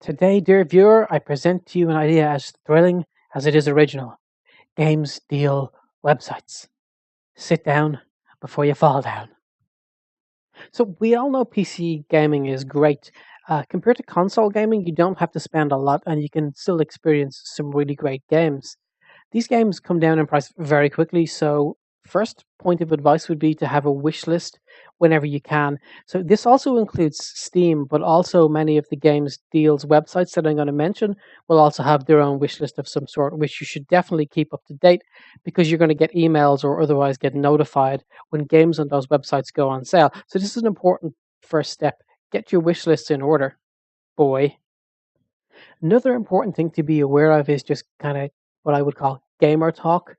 Today, dear viewer, I present to you an idea as thrilling as it is original. Games deal websites. Sit down before you fall down. So, we all know PC gaming is great. Compared to console gaming, you don't have to spend a lot and you can still experience some really great games. These games come down in price very quickly, so first point of advice would be to have a wish list whenever you can. So this also includes Steam, but also many of the games deals websites that I'm going to mention will also have their own wish list of some sort, which you should definitely keep up to date because you're going to get emails or otherwise get notified when games on those websites go on sale. So this is an important first step. Get your wish lists in order, boy. Another important thing to be aware of is just kind of what I would call gamer talk.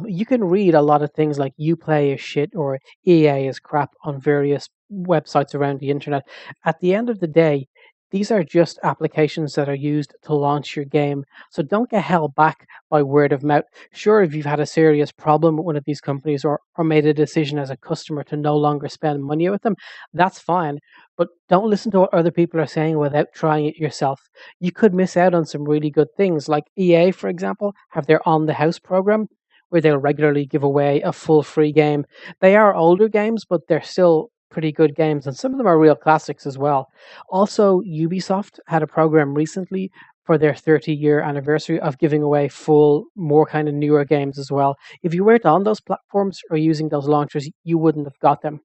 You can read a lot of things like "Uplay is shit" or "EA is crap" on various websites around the internet. At the end of the day, these are just applications that are used to launch your game. So don't get held back by word of mouth. Sure, if you've had a serious problem with one of these companies or made a decision as a customer to no longer spend money with them, that's fine. But don't listen to what other people are saying without trying it yourself. You could miss out on some really good things. Like EA, for example, have their On the House program where they'll regularly give away a full free game. They are older games, but they're still pretty good games, and some of them are real classics as well. Also, Ubisoft had a program recently for their 30-year anniversary of giving away full, more kind of newer games as well. If you weren't on those platforms or using those launchers, you wouldn't have got them.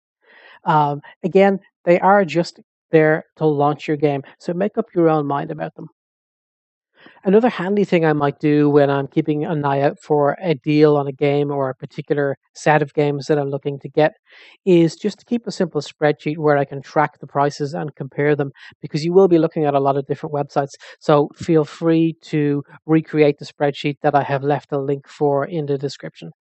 Again, they are just there to launch your game, so make up your own mind about them. Another handy thing I might do when I'm keeping an eye out for a deal on a game or a particular set of games that I'm looking to get is just to keep a simple spreadsheet where I can track the prices and compare them because you will be looking at a lot of different websites. So feel free to recreate the spreadsheet that I have left a link for in the description.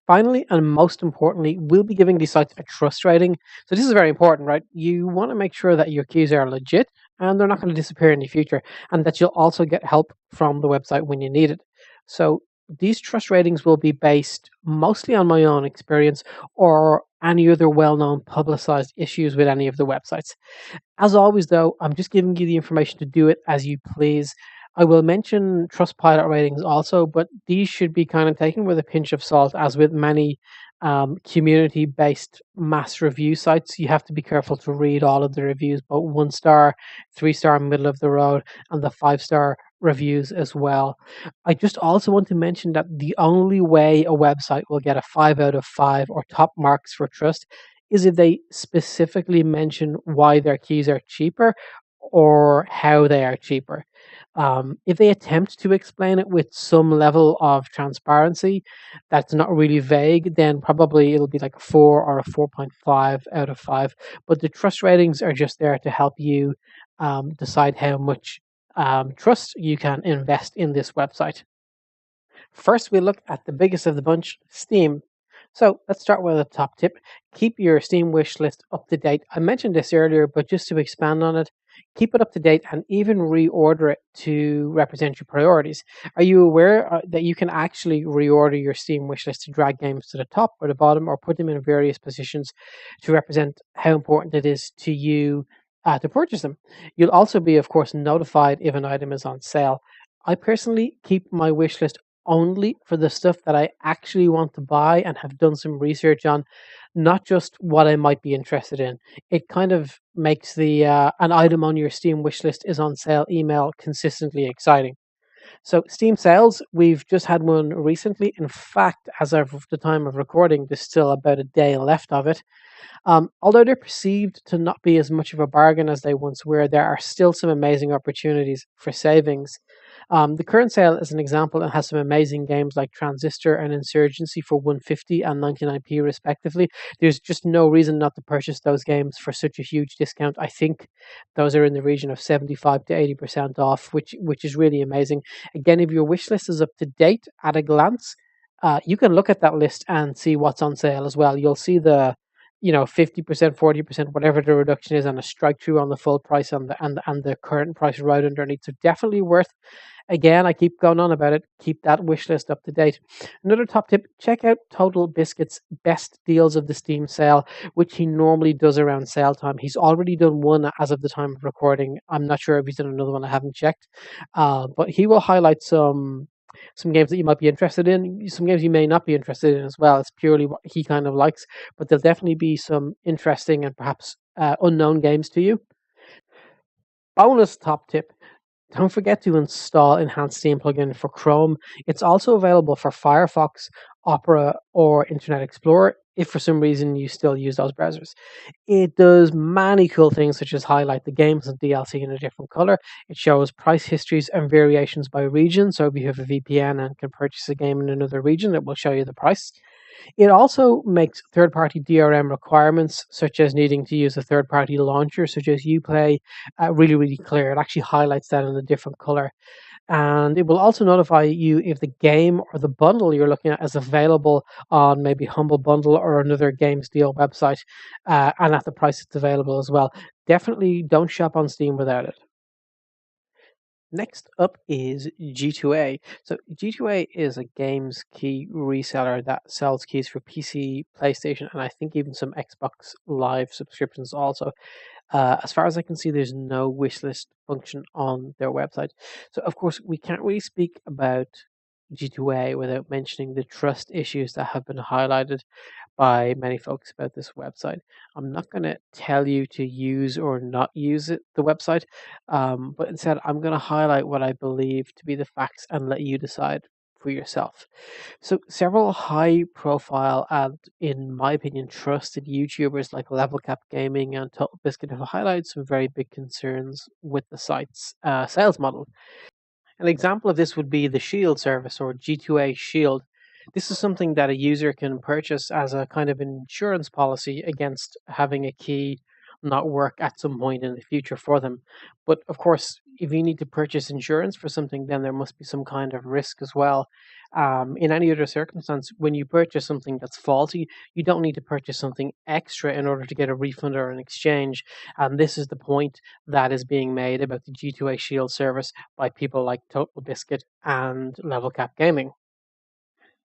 Finally, and most importantly, we'll be giving these sites a trust rating. So this is very important, right? You want to make sure that your keys are legit and they're not going to disappear in the future, and that you'll also get help from the website when you need it. So these trust ratings will be based mostly on my own experience or any other well-known publicized issues with any of the websites. As always, though, I'm just giving you the information to do it as you please. I will mention Trustpilot ratings also, but these should be kind of taken with a pinch of salt. As with many community based mass review sites, you have to be careful to read all of the reviews, both 1 star, 3 star, middle of the road, and the 5 star reviews as well. I just also want to mention that the only way a website will get a 5 out of 5 or top marks for trust is if they specifically mention why their keys are cheaper or how they are cheaper. If they attempt to explain it with some level of transparency that's not really vague, then probably it'll be like a 4 or a 4.5 out of 5. But the trust ratings are just there to help you decide how much trust you can invest in this website. First, we look at the biggest of the bunch, Steam. So let's start with a top tip. Keep your Steam wish list up to date. I mentioned this earlier, but just to expand on it, keep it up to date and even reorder it to represent your priorities. Are you aware that you can actually reorder your Steam wish list to drag games to the top or the bottom or put them in various positions to represent how important it is to you to purchase them? You'll also be, of course, notified if an item is on sale. I personally keep my wish list only for the stuff that I actually want to buy and have done some research on, not just what I might be interested in. It kind of makes the an item on your Steam wish list is on sale email consistently exciting. So Steam sales, we've just had one recently. In fact, as of the time of recording, there's still about a day left of it. Although they're perceived to not be as much of a bargain as they once were, there are still some amazing opportunities for savings. The current sale is an example and has some amazing games like Transistor and Insurgency for 150 and 99p respectively. There's just no reason not to purchase those games for such a huge discount. I think those are in the region of 75 to 80% off, which is really amazing. Again, if your wish list is up to date at a glance, you can look at that list and see what's on sale as well. 50%, 40%, whatever the reduction is, and a strike through on the full price and the current price right underneath. So definitely worth. Again, I keep going on about it. Keep that wish list up to date. Another top tip: check out Total Biscuit's best deals of the Steam sale, which he normally does around sale time. He's already done one as of the time of recording. I'm not sure if he's done another one. I haven't checked, but he will highlight some games that you might be interested in, some games you may not be interested in as well. It's purely what he kind of likes, but there'll definitely be some interesting and perhaps unknown games to you. Bonus top tip: don't forget to install Enhanced Steam plugin for Chrome. It's also available for Firefox, Opera, or Internet Explorer if for some reason you still use those browsers. It does many cool things such as highlight the games and DLC in a different color. It shows price histories and variations by region. So if you have a VPN and can purchase a game in another region, it will show you the price. It also makes third-party DRM requirements, such as needing to use a third-party launcher, such as Uplay, really, really clear. It actually highlights that in a different color. And it will also notify you if the game or the bundle you're looking at is available on maybe Humble Bundle or another Games Deal website, and at the price it's available as well. Definitely don't shop on Steam without it. Next up is G2A. So G2A is a games key reseller that sells keys for PC, PlayStation, and I think even some Xbox Live subscriptions also. As far as I can see, there's no wishlist function on their website. So of course, we can't really speak about G2A without mentioning the trust issues that have been highlighted by many folks about this website. I'm not going to tell you to use or not use the website, but instead I'm going to highlight what I believe to be the facts and let you decide for yourself. So several high-profile and, in my opinion, trusted YouTubers like Level Cap Gaming and Total Biscuit have highlighted some very big concerns with the site's sales model. An example of this would be the Shield service, or G2A Shield. This is something that a user can purchase as a kind of insurance policy against having a key not work at some point in the future for them. But of course, if you need to purchase insurance for something, then there must be some kind of risk as well. In any other circumstance, when you purchase something that's faulty, you don't need to purchase something extra in order to get a refund or an exchange. And this is the point that is being made about the G2A Shield service by people like Total Biscuit and Level Cap Gaming.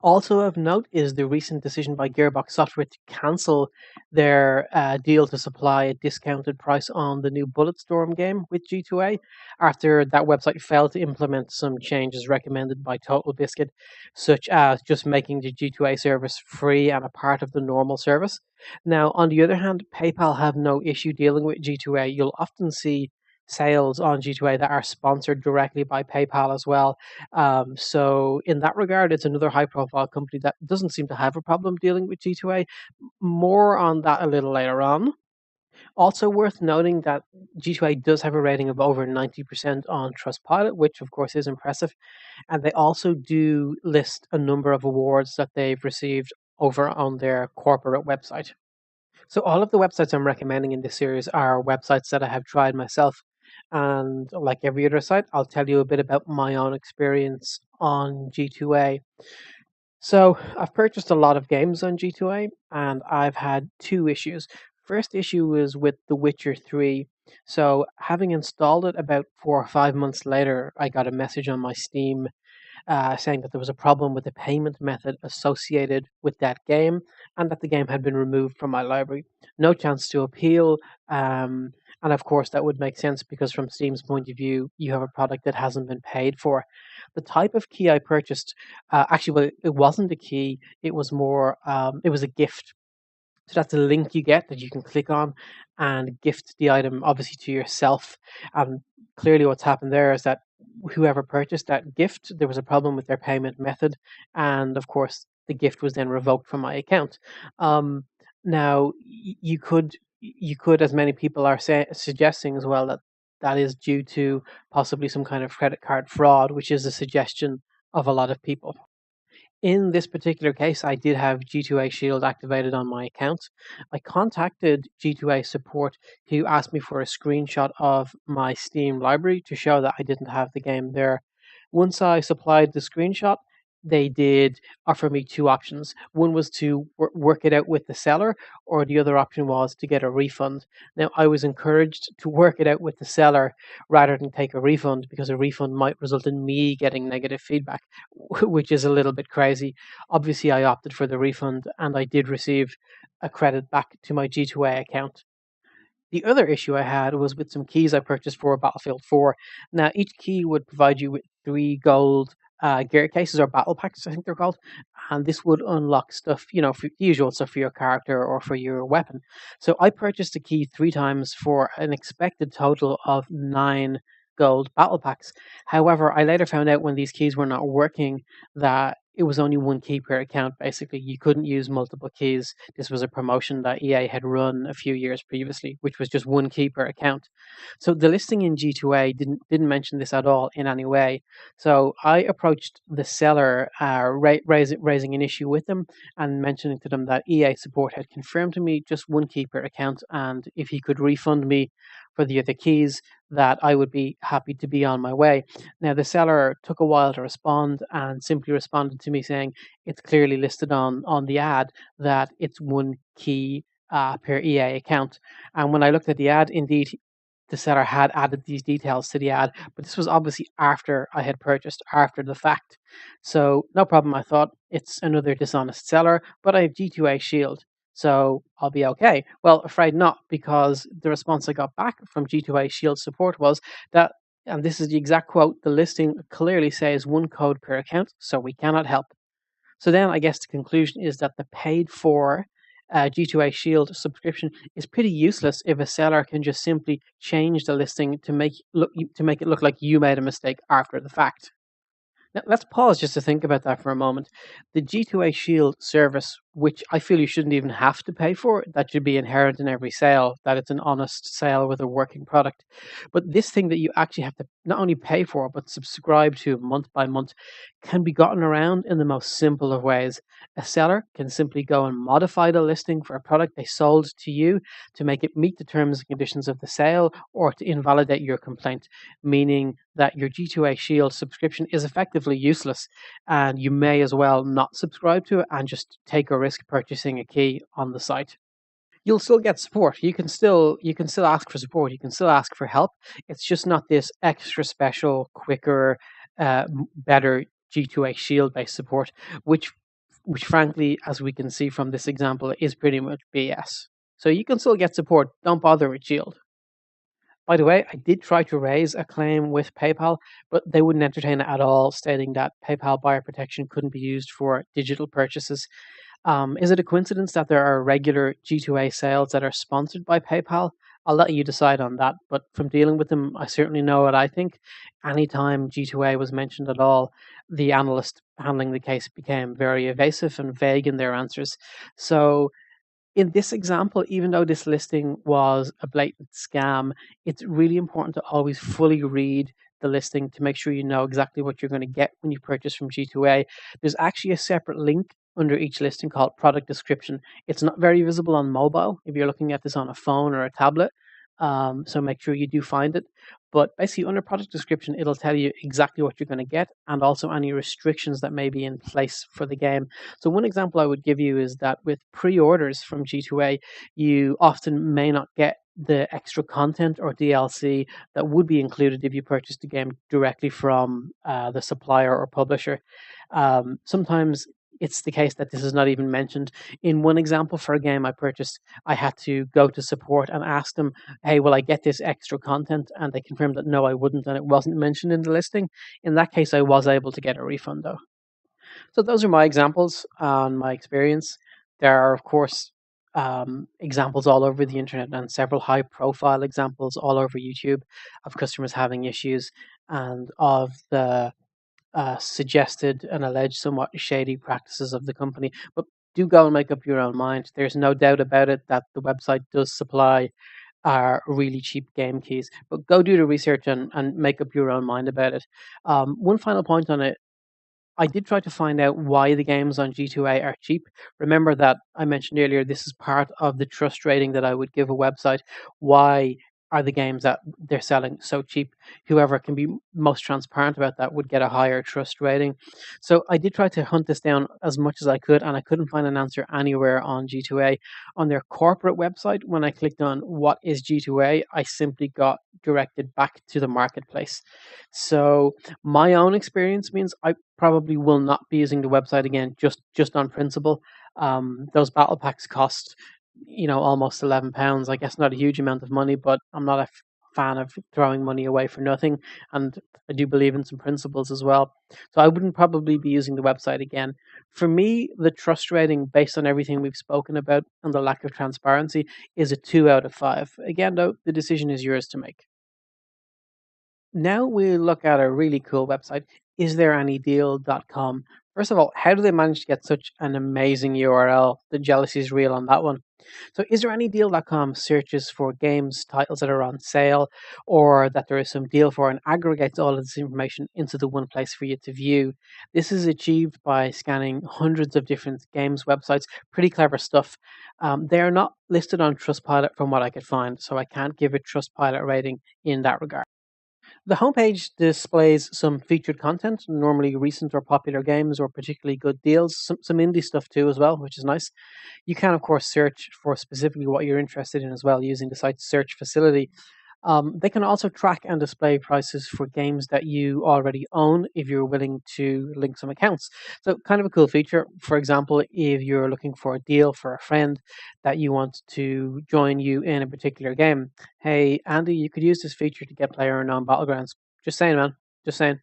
Also of note is the recent decision by Gearbox Software to cancel their deal to supply a discounted price on the new Bulletstorm game with G2A after that website failed to implement some changes recommended by Total Biscuit, such as just making the G2A service free and a part of the normal service. Now, on the other hand, PayPal have no issue dealing with G2A. You'll often see sales on G2A that are sponsored directly by PayPal as well. So in that regard, it's another high-profile company that doesn't seem to have a problem dealing with G2A. More on that a little later on. Also worth noting that G2A does have a rating of over 90% on Trustpilot, which of course is impressive. And they also do list a number of awards that they've received over on their corporate website. So all of the websites I'm recommending in this series are websites that I have tried myself. And like every other site, I'll tell you a bit about my own experience on G2A. So I've purchased a lot of games on G2A and I've had two issues. First issue was with The Witcher 3. So having installed it about 4 or 5 months later, I got a message on my Steam saying that there was a problem with the payment method associated with that game and that the game had been removed from my library. No chance to appeal. And of course, that would make sense because, from Steam's point of view, you have a product that hasn't been paid for. The type of key I purchased, well, it wasn't a key, it was more, it was a gift. So that's a link you get that you can click on and gift the item, obviously, to yourself. And clearly, what's happened there is that whoever purchased that gift, there was a problem with their payment method, and of course, the gift was then revoked from my account. Now, you could, as many people are suggesting as well, that that is due to possibly some kind of credit card fraud, which is a suggestion of a lot of people. In this particular case, I did have G2A Shield activated on my account. I contacted G2A support, who asked me for a screenshot of my Steam library to show that I didn't have the game there. Once I supplied the screenshot, they did offer me two options. One was to work it out with the seller, or the other option was to get a refund. Now, I was encouraged to work it out with the seller rather than take a refund, because a refund might result in me getting negative feedback, which is a little bit crazy. Obviously, I opted for the refund and I did receive a credit back to my G2A account. The other issue I had was with some keys I purchased for Battlefield 4. Now, each key would provide you with three gold gear cases, or battle packs, I think they're called. And this would unlock stuff, for the usual stuff for your character or for your weapon. So I purchased a key three times for an expected total of 9 gold battle packs. However, I later found out when these keys were not working that it was only one key per account. Basically, you couldn't use multiple keys. This was a promotion that EA had run a few years previously, which was just one key per account. So the listing in G2A didn't mention this at all in any way. So I approached the seller, raising an issue with them and mentioning to them that EA support had confirmed to me just one key per account, and if he could refund me for the other keys, that I would be happy to be on my way. Now, the seller took a while to respond and simply responded to me saying it's clearly listed on the ad that it's one key per EA account. And when I looked at the ad, indeed, the seller had added these details to the ad, but this was obviously after I had purchased, after the fact. So, no problem, I thought. It's another dishonest seller, but I have G2A Shield, so I'll be okay. Well, afraid not, because the response I got back from G2A Shield support was that, and this is the exact quote, the listing clearly says one code per account, so we cannot help. So then I guess the conclusion is that the paid for G2A Shield subscription is pretty useless if a seller can just simply change the listing to make it look like you made a mistake after the fact. Now, let's pause just to think about that for a moment. The G2A Shield service, which I feel you shouldn't even have to pay for, that should be inherent in every sale, that it's an honest sale with a working product. But this thing that you actually have to not only pay for, but subscribe to month by month, can be gotten around in the most simple of ways. A seller can simply go and modify the listing for a product they sold to you to make it meet the terms and conditions of the sale, or to invalidate your complaint, meaning that your G2A Shield subscription is effectively useless, and you may as well not subscribe to it and just take a risk purchasing a key on the site. You'll still get support. You can still ask for support. You can still ask for help. It's just not this extra special, quicker, better G2A Shield based support, which frankly, as we can see from this example, is pretty much BS. So you can still get support. Don't bother with Shield. By the way, I did try to raise a claim with PayPal, but they wouldn't entertain it at all, stating that PayPal buyer protection couldn't be used for digital purchases. Is it a coincidence that there are regular G2A sales that are sponsored by PayPal? I'll let you decide on that, but from dealing with them, I certainly know what I think. Anytime G2A was mentioned at all, the analyst handling the case became very evasive and vague in their answers. So in this example, even though this listing was a blatant scam, it's really important to always fully read the listing to make sure you know exactly what you're going to get when you purchase from G2A. There's actually a separate link under each listing called product description. It's not very visible on mobile if you're looking at this on a phone or a tablet. So make sure you do find it. But basically, under product description, it'll tell you exactly what you're going to get and also any restrictions that may be in place for the game. So one example I would give you is that with pre-orders from G2A, you often may not get the extra content or DLC that would be included if you purchased the game directly from the supplier or publisher. Sometimes it's the case that this is not even mentioned. In one example, for a game I purchased, I had to go to support and ask them, hey, will I get this extra content? And they confirmed that no, I wouldn't, and it wasn't mentioned in the listing. In that case, I was able to get a refund, though. So those are my examples and my experience. There are, of course, examples all over the internet, and several high profile examples all over YouTube of customers having issues and of the suggested and alleged somewhat shady practices of the company. But do go and make up your own mind. There's no doubt about it that the website does supply really cheap game keys. But go do the research and make up your own mind about it. One final point on it. I did try to find out why the games on G2A are cheap. Remember that I mentioned earlier this is part of the trust rating that I would give a website. Why are the games that they're selling so cheap. Whoever can be most transparent about that would get a higher trust rating. So I did try to hunt this down as much as I could, and I couldn't find an answer anywhere on G2A. On their corporate website, when I clicked on what is G2A, I simply got directed back to the marketplace. So my own experience means I probably will not be using the website again, just on principle. Those battle packs cost, almost £11. I guess not a huge amount of money, but I'm not a fan of throwing money away for nothing, and I do believe in some principles as well. So I wouldn't probably be using the website again. For me, the trust rating, based on everything we've spoken about and the lack of transparency, is a 2 out of 5. Again, though, the decision is yours to make. Now we look at a really cool website, isthereanydeal.com. First of all, how do they manage to get such an amazing URL? The jealousy is real on that one. So isthereanydeal.com searches for games titles that are on sale or that there is some deal for, and aggregates all of this information into the one place for you to view. This is achieved by scanning hundreds of different games websites. Pretty clever stuff. They are not listed on Trustpilot from what I could find, so I can't give a Trustpilot rating in that regard. The homepage displays some featured content, normally recent or popular games or particularly good deals, some indie stuff too as well, which is nice. You can, of course, search for specifically what you're interested in as well using the site's search facility. They can also track and display prices for games that you already own if you're willing to link some accounts. So, kind of a cool feature. For example, if you're looking for a deal for a friend that you want to join you in a particular game, hey, Andy, you could use this feature to get player unknown battlegrounds. Just saying, man. Just saying.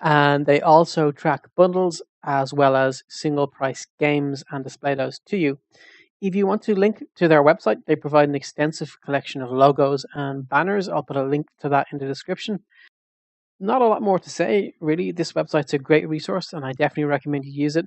And they also track bundles as well as single price games and display those to you. If you want to link to their website, they provide an extensive collection of logos and banners. I'll put a link to that in the description. Not a lot more to say, really. This website's a great resource, and I definitely recommend you use it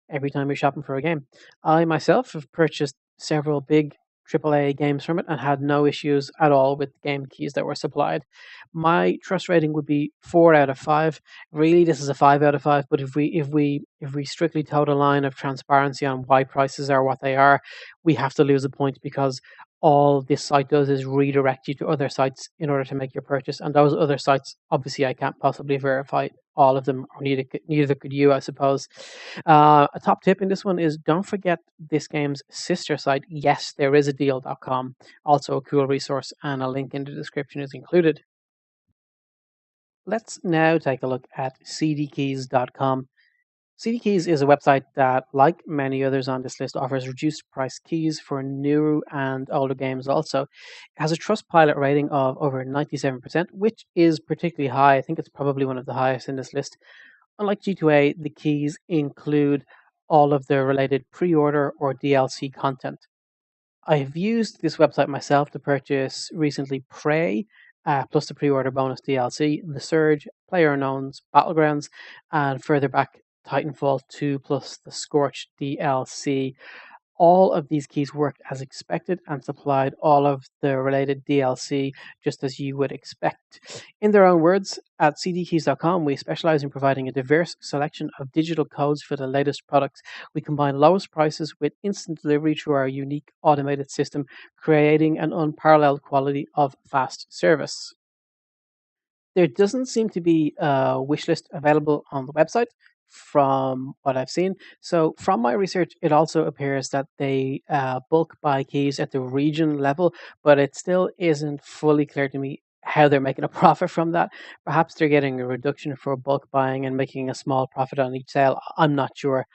every time you're shopping for a game. I myself have purchased several big AAA games from it and had no issues at all with game keys that were supplied. My trust rating would be 4 out of 5. Really, this is a 5 out of 5. But if we strictly toe the line of transparency on why prices are what they are, we have to lose a point because all this site does is redirect you to other sites in order to make your purchase. And those other sites, obviously, I can't possibly verify all of them, or neither could you, I suppose. A top tip in this one is don't forget this game's sister site. Yes, there is a deal.com, also a cool resource, and a link in the description is included. Let's now take a look at CDkeys.com. CDkeys is a website that, like many others on this list, offers reduced price keys for new and older games also. It has a Trustpilot rating of over 97%, which is particularly high. I think it's probably one of the highest in this list. Unlike G2A, the keys include all of the related pre-order or DLC content. I have used this website myself to purchase recently Prey, plus the pre-order bonus DLC, The Surge, PlayerUnknown's Battlegrounds, and further back Titanfall 2 plus the Scorched DLC. All of these keys worked as expected and supplied all of the related DLC just as you would expect. In their own words, at CDkeys.com, we specialize in providing a diverse selection of digital codes for the latest products. We combine lowest prices with instant delivery through our unique automated system, creating an unparalleled quality of fast service. There doesn't seem to be a wish list available on the website from what I've seen. So, from my research, it also appears that they bulk buy keys at the region level, but it still isn't fully clear to me how they're making a profit from that. Perhaps they're getting a reduction for bulk buying and making a small profit on each sale. I'm not sure.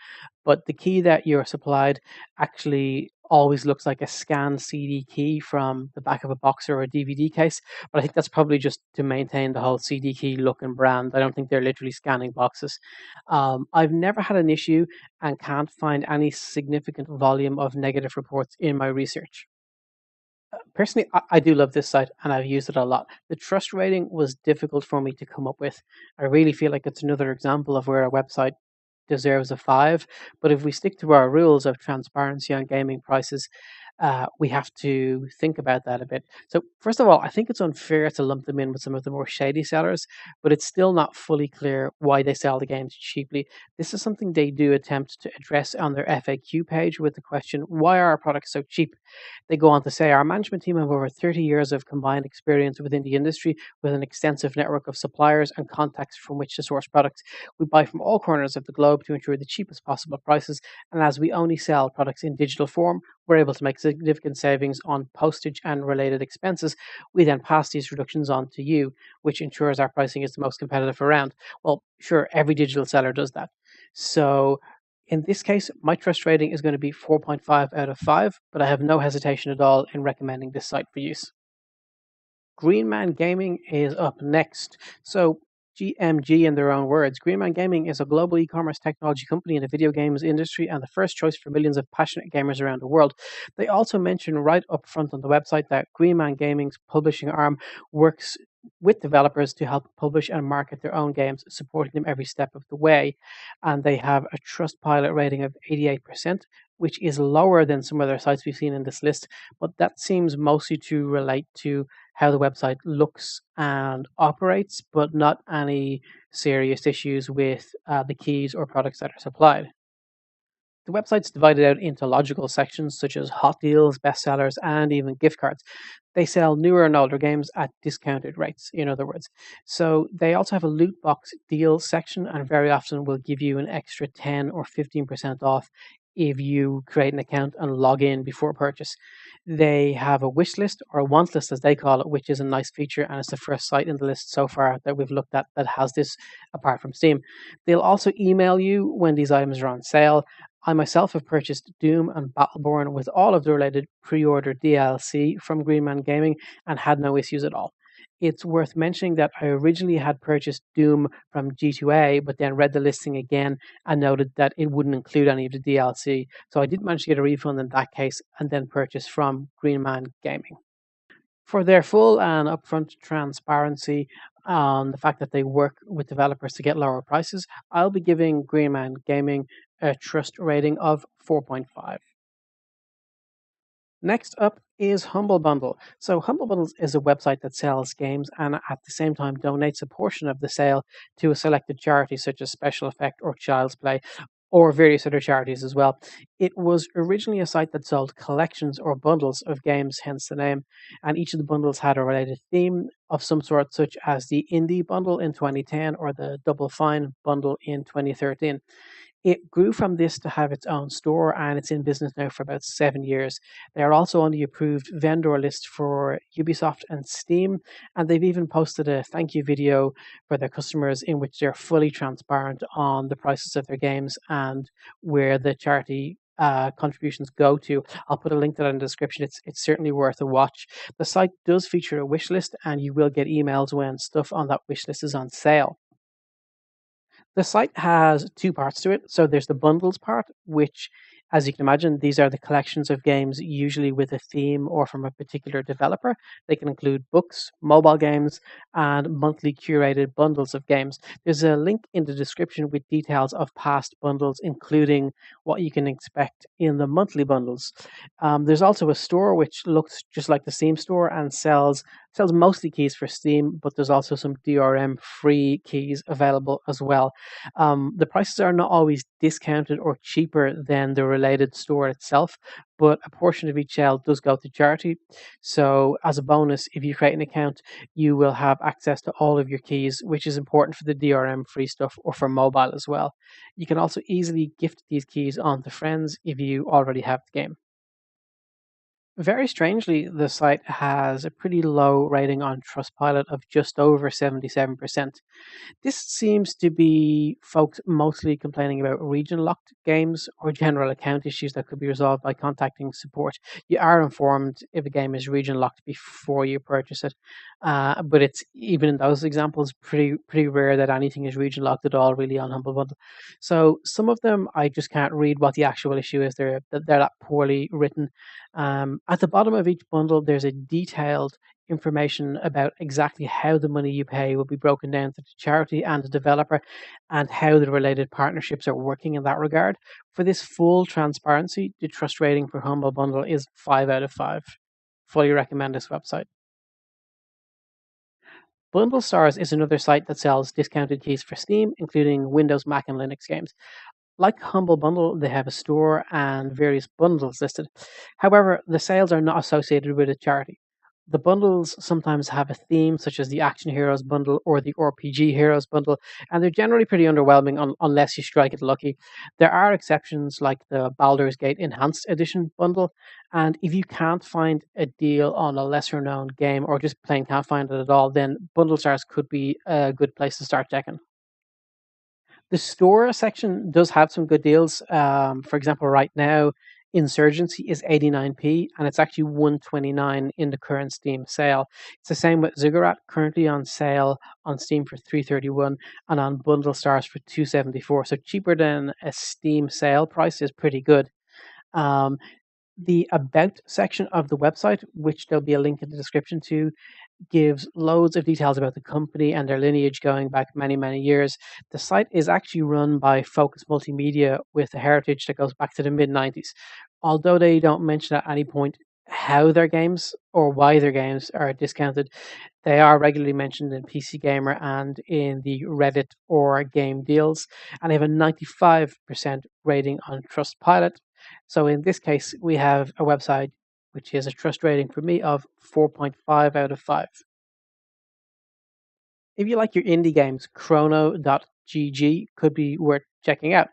But the key that you're supplied actually always looks like a scanned CD key from the back of a box or a DVD case. But I think that's probably just to maintain the whole CD key look and brand. I don't think they're literally scanning boxes. I've never had an issue and can't find any significant volume of negative reports in my research. Personally, I do love this site and I've used it a lot. The trust rating was difficult for me to come up with. I really feel like it's another example of where a website deserves a 5. But if we stick to our rules of transparency on gaming prices, we have to think about that a bit. So, first of all, I think it's unfair to lump them in with some of the more shady sellers, but it's still not fully clear why they sell the games cheaply. This is something they do attempt to address on their FAQ page with the question, why are our products so cheap? They go on to say, our management team have over 30 years of combined experience within the industry with an extensive network of suppliers and contacts from which to source products. We buy from all corners of the globe to ensure the cheapest possible prices, and as we only sell products in digital form, we're able to make significant savings on postage and related expenses. We then pass these reductions on to you, which ensures our pricing is the most competitive around. Well, sure, every digital seller does that. So in this case, my trust rating is going to be 4.5 out of 5, but I have no hesitation at all in recommending this site for use. Greenman Gaming is up next. So, GMG in their own words, Greenman Gaming is a global e-commerce technology company in the video games industry and the first choice for millions of passionate gamers around the world. They also mention right up front on the website that Greenman Gaming's publishing arm works with developers to help publish and market their own games, supporting them every step of the way. And they have a Trustpilot rating of 88%, which is lower than some other sites we've seen in this list, but that seems mostly to relate to how the website looks and operates, but not any serious issues with the keys or products that are supplied. The website's divided out into logical sections such as hot deals, bestsellers, and even gift cards. They sell newer and older games at discounted rates, in other words. So they also have a loot box deals section and very often will give you an extra 10 or 15% off if you create an account and log in before purchase. They have a wish list or a want list as they call it, which is a nice feature and it's the first site in the list so far that we've looked at that has this apart from Steam. They'll also email you when these items are on sale. I myself have purchased Doom and Battleborn with all of the related pre-order DLC from Greenman Gaming and had no issues at all. It's worth mentioning that I originally had purchased Doom from G2A, but then read the listing again and noted that it wouldn't include any of the DLC. So I did manage to get a refund in that case and then purchase from Greenman Gaming. For their full and upfront transparency on the fact that they work with developers to get lower prices, I'll be giving Greenman Gaming a trust rating of 4.5. Next up is Humble Bundle. So Humble Bundle is a website that sells games and at the same time donates a portion of the sale to a selected charity such as Special Effect or Child's Play or various other charities as well. It was originally a site that sold collections or bundles of games, hence the name, and each of the bundles had a related theme of some sort, such as the Indie Bundle in 2010 or the Double Fine Bundle in 2013. It grew from this to have its own store and it's in business now for about 7 years. They are also on the approved vendor list for Ubisoft and Steam, and they've even posted a thank you video for their customers in which they're fully transparent on the prices of their games and where the charity contributions go to. I'll put a link to that in the description. It's certainly worth a watch. The site does feature a wish list, and you will get emails when stuff on that wish list is on sale. The site has two parts to it. So there's the bundles part, which, as you can imagine, these are the collections of games, usually with a theme or from a particular developer. They can include books, mobile games, and monthly curated bundles of games. There's a link in the description with details of past bundles, including what you can expect in the monthly bundles. There's also a store which looks just like the Steam store and sells mostly keys for Steam, but there's also some DRM free keys available as well. The prices are not always discounted or cheaper than the related store itself, but a portion of each sale does go to charity. So, as a bonus, if you create an account, you will have access to all of your keys, which is important for the DRM free stuff or for mobile as well. You can also easily gift these keys on to friends if you already have the game. Very strangely, the site has a pretty low rating on Trustpilot of just over 77%. This seems to be folks mostly complaining about region locked games or general account issues that could be resolved by contacting support. You are informed if a game is region locked before you purchase it, but it's even in those examples pretty rare that anything is region locked at all, really, on Humble Bundle. So some of them I just can't read what the actual issue is. They're that poorly written. At the bottom of each bundle, there's a detailed information about exactly how the money you pay will be broken down to the charity and the developer and how the related partnerships are working in that regard. For this full transparency, the trust rating for Humble Bundle is 5 out of 5. Fully recommend this website. Bundle Stars is another site that sells discounted keys for Steam, including Windows, Mac, and Linux games. Like Humble Bundle, they have a store and various bundles listed. However, the sales are not associated with a charity. The bundles sometimes have a theme, such as the Action Heroes bundle or the RPG Heroes bundle, and they're generally pretty underwhelming unless you strike it lucky. There are exceptions like the Baldur's Gate Enhanced Edition bundle, and if you can't find a deal on a lesser known game or just plain can't find it at all, then Bundle Stars could be a good place to start checking. The store section does have some good deals. For example, right now, Insurgency is 89p and it's actually 129 in the current Steam sale. It's the same with Ziggurat, currently on sale on Steam for 331 and on Bundle Stars for 274. So cheaper than a Steam sale price is pretty good. The About section of the website, which there'll be a link in the description to, gives loads of details about the company and their lineage going back many, many years. The site is actually run by Focus Multimedia with a heritage that goes back to the mid 90s. Although they don't mention at any point how their games or why their games are discounted, they are regularly mentioned in PC Gamer and in the Reddit or Game Deals, and they have a 95% rating on Trustpilot. So in this case, we have a website which is a trust rating for me of 4.5 out of 5. If you like your indie games, ChronoGG could be worth checking out.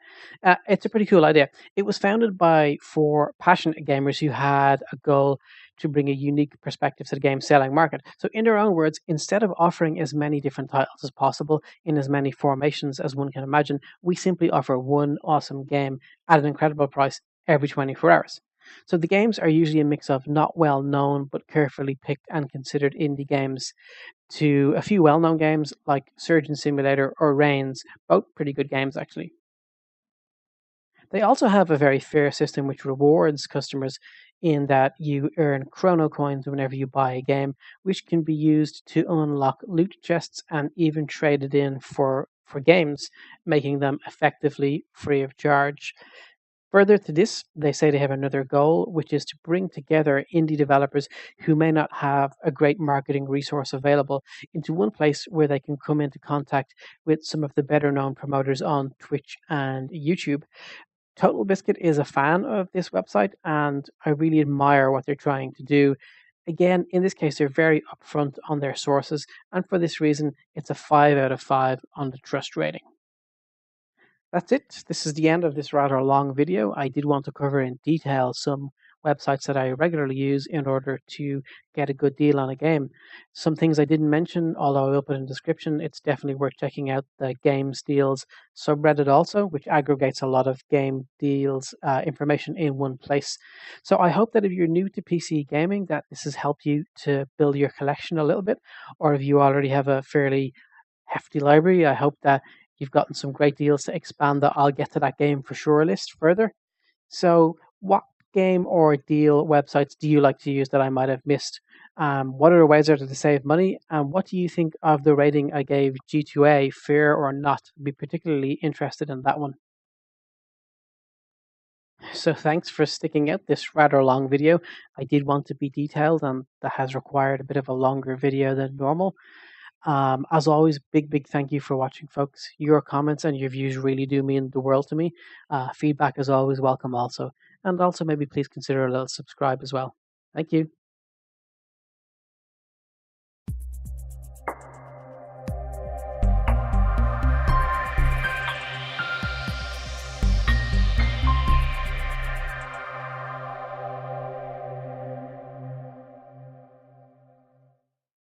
It's a pretty cool idea. It was founded by four passionate gamers who had a goal to bring a unique perspective to the game selling market. So, in their own words, instead of offering as many different titles as possible in as many formations as one can imagine, we simply offer one awesome game at an incredible price every 24 hours. So the games are usually a mix of not well known but carefully picked and considered indie games to a few well known games like Surgeon Simulator or Reigns, both pretty good games actually. They also have a very fair system which rewards customers in that you earn chrono coins whenever you buy a game, which can be used to unlock loot chests and even traded in for games, making them effectively free of charge. Further to this, they say they have another goal, which is to bring together indie developers who may not have a great marketing resource available into one place where they can come into contact with some of the better known promoters on Twitch and YouTube. Total Biscuit is a fan of this website and I really admire what they're trying to do. Again, in this case, they're very upfront on their sources, and for this reason, it's a 5 out of 5 on the trust rating. That's it. This is the end of this rather long video. I did want to cover in detail some websites that I regularly use in order to get a good deal on a game. Some things I didn't mention, although I will put in the description, it's definitely worth checking out the Games Deals subreddit also, which aggregates a lot of game deals information in one place. So I hope that if you're new to PC gaming, that this has helped you to build your collection a little bit, or if you already have a fairly hefty library, I hope that you've gotten some great deals to expand the I'll get to that game for sure list further. So, what game or deal websites do you like to use that I might have missed? What other ways are there to save money? And what do you think of the rating I gave G2A, fair or not? I'd be particularly interested in that one. So, thanks for sticking out this rather long video. I did want to be detailed, and that has required a bit of a longer video than normal. As always, big thank you for watching, folks. Your comments and your views really do mean the world to me. Feedback is always welcome, also. And also, maybe please consider a little subscribe as well. Thank you.